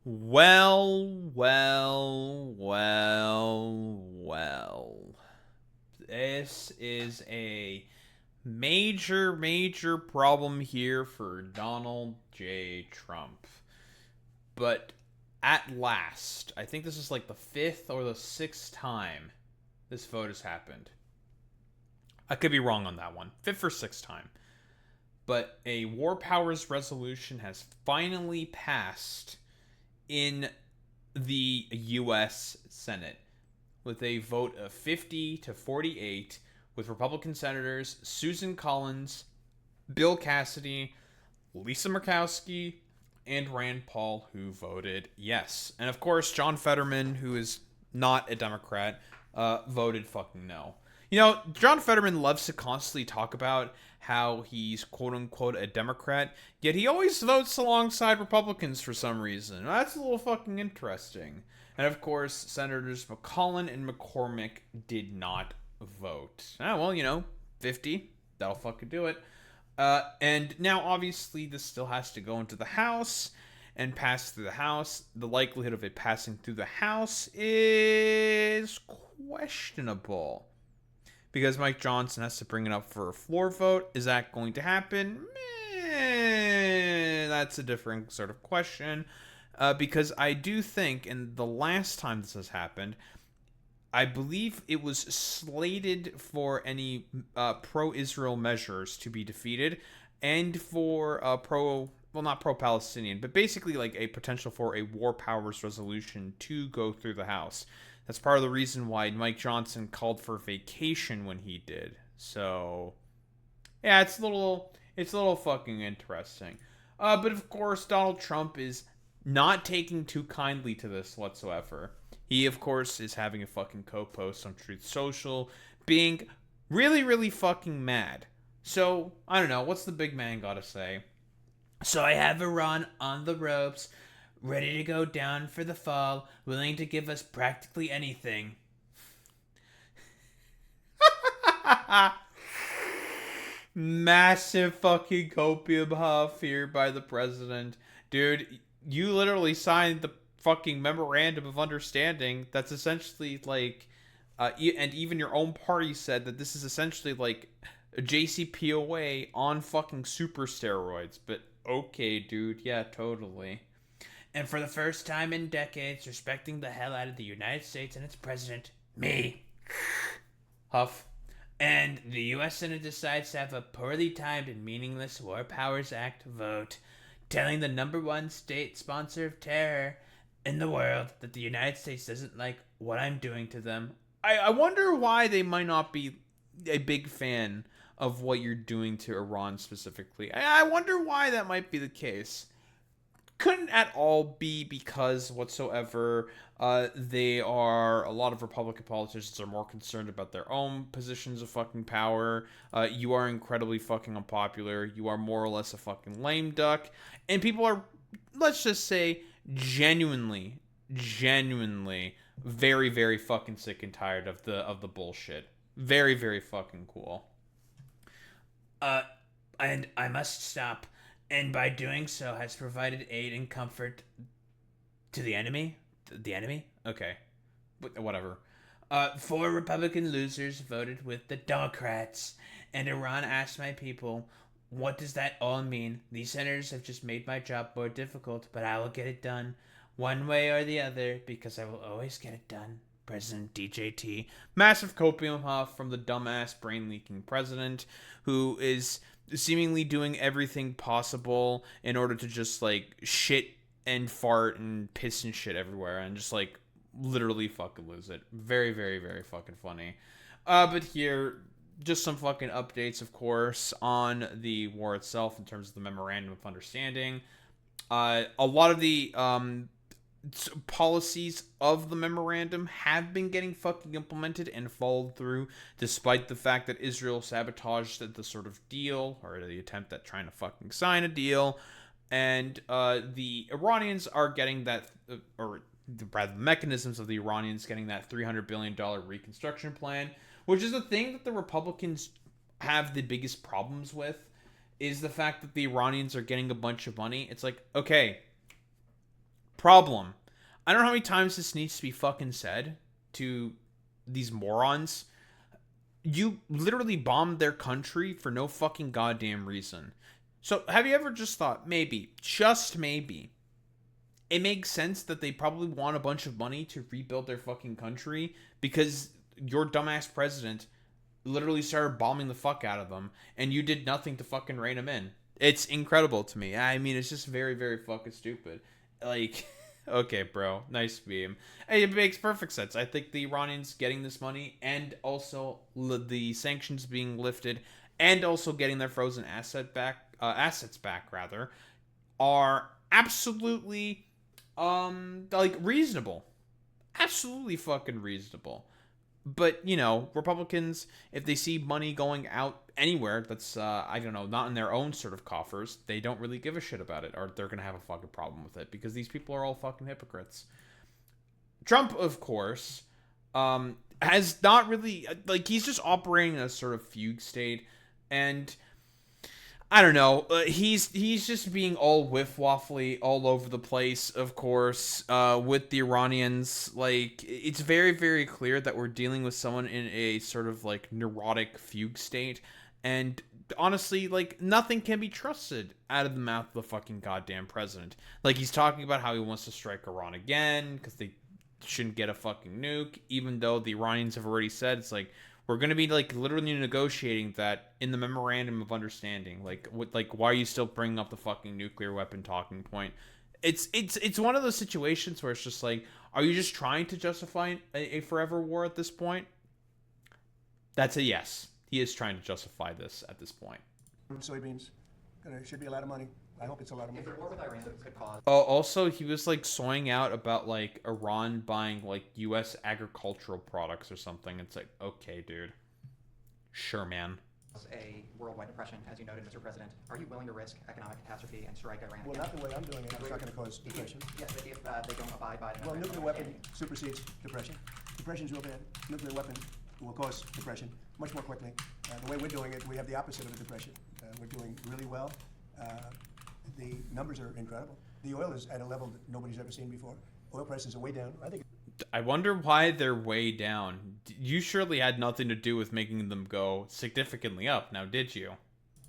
Well, well, well, well. This is a major problem here for Donald J. Trump. But at last, I think this is like the fifth or the sixth time this vote has happened. I could be wrong on that one. Fifth or sixth time. But a war powers resolution has finally passed in the U.S. Senate with a vote of 50 to 48, with Republican Senators Susan Collins, Bill Cassidy, Lisa Murkowski, and Rand Paul who voted yes. And of course, John Fetterman, who is not a Democrat, voted fucking no. You know, John Fetterman loves to constantly talk about how he's quote unquote a Democrat, yet he always votes alongside Republicans for some reason. That's a little fucking interesting. And of course, Senators McCollum and McCormick did not vote. Ah, well, 50. That'll fucking do it. And now, obviously, this still has to go into the House and pass through the House. The likelihood of it passing through the House is questionable because Mike Johnson has to bring it up for a floor vote. Is that going to happen? That's a different sort of question. Because I do think, and the last time this has happened, I believe it was slated for any pro-Israel measures to be defeated, and for not pro-Palestinian, but basically like a potential for a war powers resolution to go through the House. That's part of the reason why Mike Johnson called for vacation when he did. So, yeah, it's a little fucking interesting. But of course, Donald Trump is not taking too kindly to this whatsoever. He, of course, is having a fucking co-post on Truth Social, being really, really fucking mad. So, I don't know, what's the big man gotta say? So I have Iran on the ropes, ready to go down for the fall, willing to give us practically anything. Massive fucking copium huff here by the president. Dude, you literally signed the fucking memorandum of understanding that's essentially like and even your own party said that this is essentially like a JCPOA on fucking super steroids. But okay, dude, yeah, totally. And for the first time in decades, respecting the hell out of the United States and its president, me, Huff. And the U.S. Senate decides to have a poorly timed and meaningless War Powers Act vote, telling the number one state sponsor of terror in the world that the United States doesn't like what I'm doing to them. I wonder why they might not be a big fan of what you're doing to Iran specifically. I wonder why that might be the case. Couldn't at all be because whatsoever they are a lot of Republican politicians are more concerned about their own positions of fucking power. You are incredibly fucking unpopular. You are more or less a fucking lame duck, and people are, let's just say, genuinely very very fucking sick and tired of the bullshit. Very very fucking cool. Uh, and I must stop, and by doing so has provided aid and comfort to the enemy. The enemy? Okay, whatever. Four Republican losers voted with the Democrats, and Iran asked my people, "What does that all mean? These senators have just made my job more difficult, but I will get it done, one way or the other, because I will always get it done." President DJT. Massive copium huff from the dumbass brain leaking president who is seemingly doing everything possible in order to just like shit and fart and piss and shit everywhere and just like literally fucking lose it. Very, very, very fucking funny. But here, just some fucking updates, of course, on the war itself in terms of the memorandum of understanding. A lot of the policies of the memorandum have been getting fucking implemented and followed through, despite the fact that Israel sabotaged the sort of deal or the attempt at trying to fucking sign a deal, and the Iranians are getting that, or rather, the mechanisms of the Iranians getting that $300 billion reconstruction plan, which is the thing that the Republicans have the biggest problems with, is the fact that the Iranians are getting a bunch of money. It's like, okay, Problem. I don't know how many times this needs to be fucking said to these morons. You literally bombed their country for no fucking goddamn reason. So have you ever just thought, maybe, just maybe, it makes sense that they probably want a bunch of money to rebuild their fucking country because your dumbass president literally started bombing the fuck out of them and you did nothing to fucking rein them in. It's incredible to me. I mean, it's just very, very fucking stupid. Like, okay, bro, nice beam. Hey, it makes perfect sense. I think the Iranians getting this money and also the sanctions being lifted and also getting their frozen assets back rather, are absolutely like reasonable. Absolutely fucking reasonable. But, you know, Republicans, if they see money going out anywhere that's, I don't know, not in their own sort of coffers, they don't really give a shit about it, or they're going to have a fucking problem with it, because these people are all fucking hypocrites. Trump, of course, has not really, like, he's just operating in a sort of fugue state, and I don't know. He's just being all whiff-waffly all over the place, of course, with the Iranians. Like, it's very, very clear that we're dealing with someone in a sort of, like, neurotic fugue state. And honestly, like, nothing can be trusted out of the mouth of the fucking goddamn president. Like, he's talking about how he wants to strike Iran again because they shouldn't get a fucking nuke, even though the Iranians have already said it's like, we're going to be, like, literally negotiating that in the memorandum of understanding. Like, why are you still bringing up the fucking nuclear weapon talking point? It's one of those situations where it's just like, are you just trying to justify a forever war at this point? That's a yes. He is trying to justify this at this point. Soybeans. Should be a lot of money. I hope it's a lot of money. If the war with Iran could cause... Oh, also, he was, like, soying out about, like, Iran buying, like, U.S. agricultural products or something. It's like, okay, dude. Sure, man. A worldwide depression, as you noted, Mr. President. Are you willing to risk economic catastrophe and strike Iran? Well, not the way I'm doing it. It's not going to cause depression. Yes, but if they don't abide by the... Well, nuclear weapon supersedes depression. Depression's real bad. Nuclear weapon will cause depression much more quickly. The way we're doing it, we have the opposite of a depression. We're doing really well. The numbers are incredible. The oil is at a level that nobody's ever seen before. Oil prices are way down. I wonder why they're way down. You surely had nothing to do with making them go significantly up, now did you?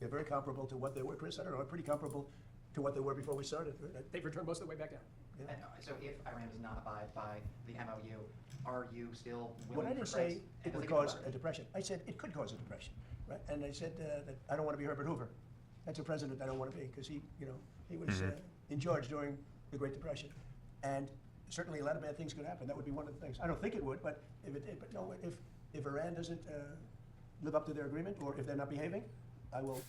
They're very comparable to what they were, Chris. I don't know, pretty comparable to what they were before we started. They've returned most of the way back down. Yeah. So if Iran does not abide by the MOU, are you still Well, willing I didn't to say it would cause a depression. I said it could cause a depression, right? And I said that I don't want to be Herbert Hoover. That's a president I don't want to be, because he was in charge during the Great Depression, and certainly a lot of bad things could happen. That would be one of the things. I don't think it would, but if it did, but no, if Iran doesn't live up to their agreement, or if they're not behaving, I will.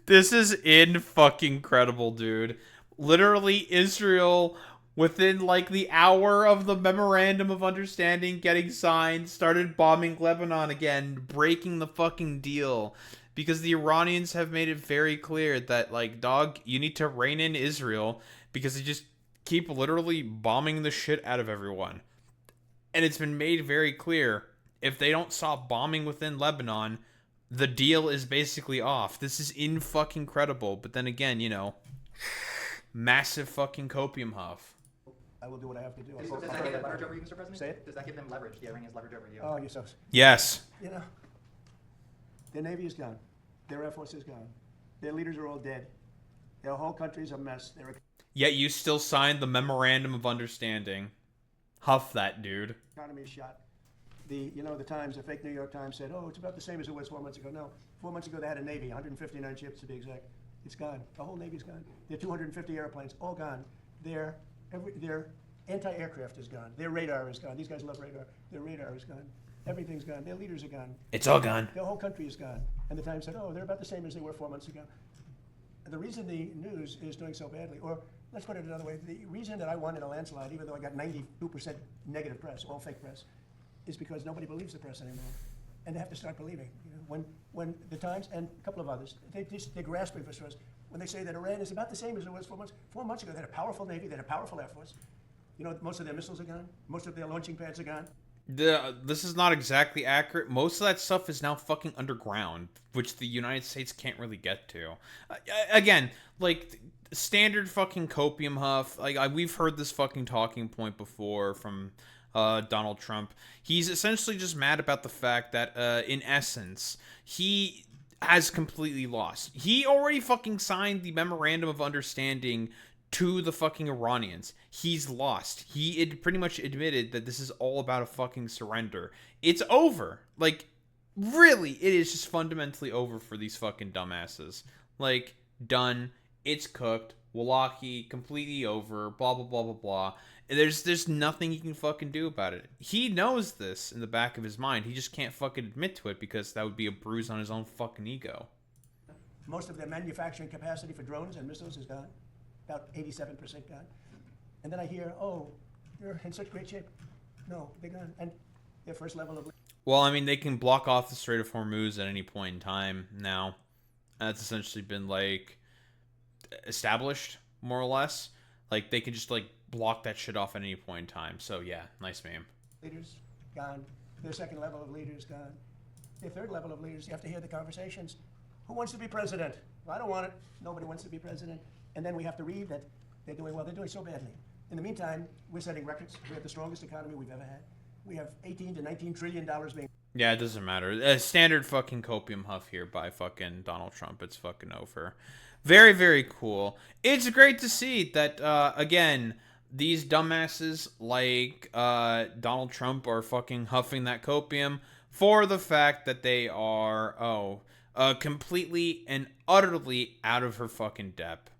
This is fucking incredible, dude. Literally, Israel, within like the hour of the memorandum of understanding getting signed, started bombing Lebanon again, breaking the fucking deal. Because the Iranians have made it very clear that, like, dog, you need to rein in Israel because they just keep literally bombing the shit out of everyone. And it's been made very clear, if they don't stop bombing within Lebanon, the deal is basically off. This is fucking credible. But then again, you know, massive fucking copium huff. I will do what I have to do. Does that give them leverage over you, Mr. President? Say it. Does that give them leverage, the Iranians leverage over you? Oh, you're so. Yes. You know, their Navy is gone. Their Air Force is gone. Their leaders are all dead. Their whole country's a mess. Yet you still signed the memorandum of understanding. Huff that, dude. Economy is shot. The Times, the fake New York Times said, oh, it's about the same as it was 4 months ago. No, 4 months ago they had a Navy, 159 ships to be exact. It's gone. The whole Navy's gone. Their 250 airplanes, all gone. Their anti-aircraft is gone. Their radar is gone. These guys love radar. Their radar is gone. Everything's gone. Their leaders are gone. It's all gone. Their whole country is gone. And the Times said, oh, they're about the same as they were 4 months ago. And the reason the news is doing so badly, or let's put it another way, the reason that I won in a landslide, even though I got 92% negative press, all fake press, is because nobody believes the press anymore. And they have to start believing. When the Times and a couple of others, they're grasping for stress. When they say that Iran is about the same as it was 4 months. 4 months ago, they had a powerful Navy, they had a powerful Air Force. Most of their missiles are gone. Most of their launching pads are gone. This is not exactly accurate. Most of that stuff is now fucking underground, which the United States can't really get to. Again, like, standard fucking copium huff. Like, we've heard this fucking talking point before from Donald Trump. He's essentially just mad about the fact that, in essence, he has completely lost. He already fucking signed the memorandum of understanding to the fucking Iranians. He's lost. He pretty much admitted that this is all about a fucking surrender. It's over. Like, really, it is just fundamentally over for these fucking dumbasses. Like, done. It's cooked. Wallaki, completely over. Blah, blah, blah, blah, blah. There's nothing he can fucking do about it. He knows this in the back of his mind. He just can't fucking admit to it because that would be a bruise on his own fucking ego. Most of their manufacturing capacity for drones and missiles is gone. About 87% gone. And then I hear, oh, you're in such great shape. No, they're gone. And their first level of... Well, I mean, they can block off the Strait of Hormuz at any point in time now. That's essentially been, like, established, more or less. Like, they can just, like, block that shit off at any point in time. So, yeah, nice meme. Leaders, gone. Their second level of leaders, gone. Their third level of leaders, you have to hear the conversations. Who wants to be president? Well, I don't want it. Nobody wants to be president. And then we have to read that they're doing well. They're doing so badly. In the meantime, we're setting records. We have the strongest economy we've ever had. We have 18 to 19 trillion dollars being... Yeah, it doesn't matter. Standard fucking copium huff here by fucking Donald Trump. It's fucking over. Very, very cool. It's great to see that, again, these dumbasses like Donald Trump are fucking huffing that copium for the fact that they are, completely and utterly out of her fucking depth.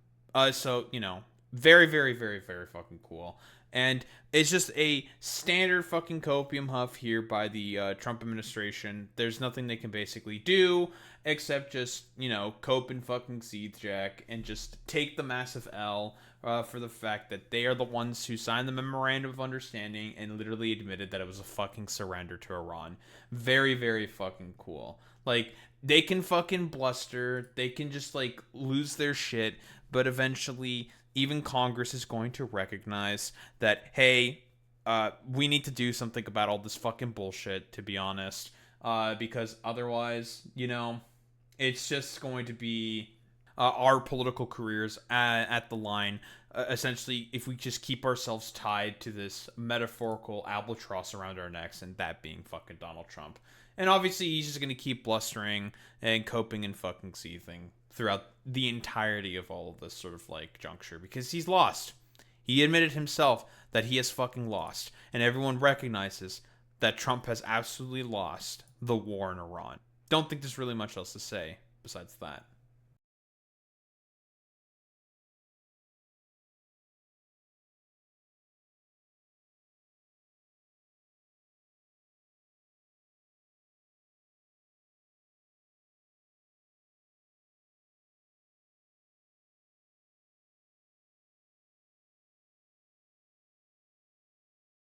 So, you know, very, very, very, very fucking cool. And it's just a standard fucking copium huff here by the Trump administration. There's nothing they can basically do except just, you know, cope and fucking seethe jack and just take the massive L for the fact that they are the ones who signed the memorandum of understanding and literally admitted that it was a fucking surrender to Iran. Very, very fucking cool. Like, they can fucking bluster. They can just, like, lose their shit. But eventually, even Congress is going to recognize that, hey, we need to do something about all this fucking bullshit, to be honest. Because otherwise, you know, it's just going to be our political careers at the line. Essentially, if we just keep ourselves tied to this metaphorical albatross around our necks, and that being fucking Donald Trump. And obviously, he's just going to keep blustering and coping and fucking seething throughout the entirety of all of this sort of, like, juncture. Because he's lost. He admitted himself that he has fucking lost. And everyone recognizes that Trump has absolutely lost the war in Iran. Don't think there's really much else to say besides that.